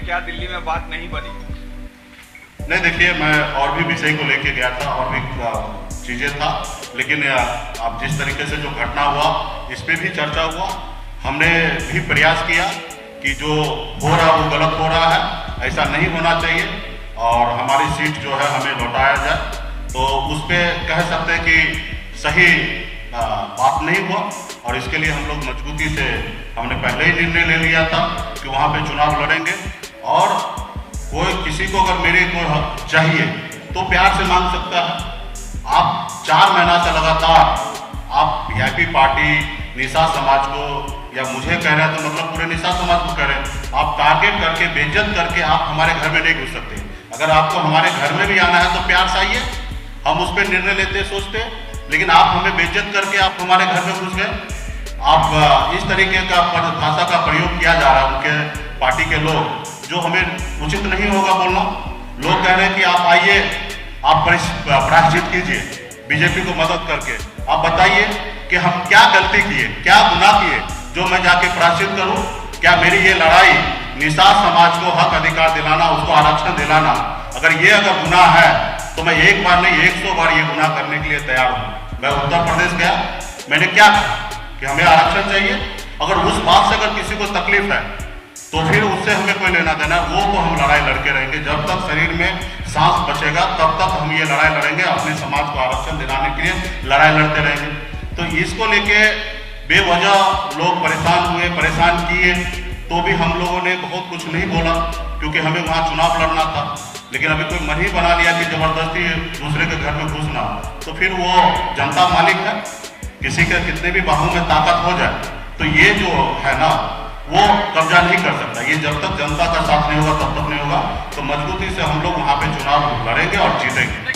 क्या दिल्ली में बात नहीं बनी? नहीं, देखिए, मैं और भी विषय को लेके गया था और भी चीज़ें था, लेकिन अब जिस तरीके से जो घटना हुआ इस पे भी चर्चा हुआ। हमने भी प्रयास किया कि जो हो रहा वो गलत हो रहा है, ऐसा नहीं होना चाहिए और हमारी सीट जो है हमें लौटाया जाए। तो उस पर कह सकते हैं कि सही बात नहीं हुआ और इसके लिए हम लोग मजबूती से हमने पहले ही निर्णय ले लिया था कि वहाँ पे चुनाव लड़ेंगे और कोई किसी को अगर मेरे को चाहिए तो प्यार से मांग सकता है। आप 4 महीना से लगातार आप वीआईपी पार्टी निशा समाज को या मुझे कह रहे हैं तो मतलब पूरे निशा समाज को कह रहे हैं, आप टारगेट करके बेइज्जत करके आप हमारे घर में नहीं घुस सकते। अगर आपको हमारे घर में भी आना है तो प्यार से आइए, हम उस पर निर्णय लेते सोचते, लेकिन आप हमें बेइज्जत करके आप हमारे घर में घुस गए। आप इस तरीके का भाषा का प्रयोग किया जा रहा है उनके पार्टी के लोग, जो हमें उचित नहीं होगा बोलना। लोग कह रहे हैं कि आप आइए, आप प्रायश्चित कीजिए बीजेपी को मदद करके। आप बताइए कि हम क्या गलती किए, क्या गुनाह किए जो मैं जाके प्रायश्चित करूं? क्या मेरी ये लड़ाई निशा समाज को हक अधिकार दिलाना, उसको आरक्षण दिलाना, अगर गुनाह है तो मैं एक बार नहीं 100 बार ये गुनाह करने के लिए तैयार हूं। मैं उत्तर प्रदेश गया, मैंने क्या कहा कि हमें आरक्षण चाहिए। अगर उस बात से अगर किसी को तकलीफ है तो फिर उससे हमें कोई लेना देना, वो तो हम लड़ाई लड़के रहेंगे। जब तक शरीर में सांस बचेगा तब तक हम ये लड़ाई लड़ेंगे, अपने समाज को आरक्षण दिलाने के लिए लड़ाई लड़ते रहेंगे। तो इसको लेके बेवजह लोग परेशान हुए, परेशान किए, तो भी हम लोगों ने बहुत कुछ नहीं बोला क्योंकि हमें वहाँ चुनाव लड़ना था। लेकिन अभी कोई मन ही बना लिया कि जबरदस्ती दूसरे के घर में घुसना, तो फिर वो जनता मालिक है, किसी के कितने भी बाहों में ताकत हो जाए तो ये जो है ना वो कब्जा नहीं कर सकता। ये जब तक जनता का साथ नहीं होगा तब तक नहीं होगा। तो मजबूती से हम लोग वहाँ पे चुनाव लड़ेंगे और जीतेंगे।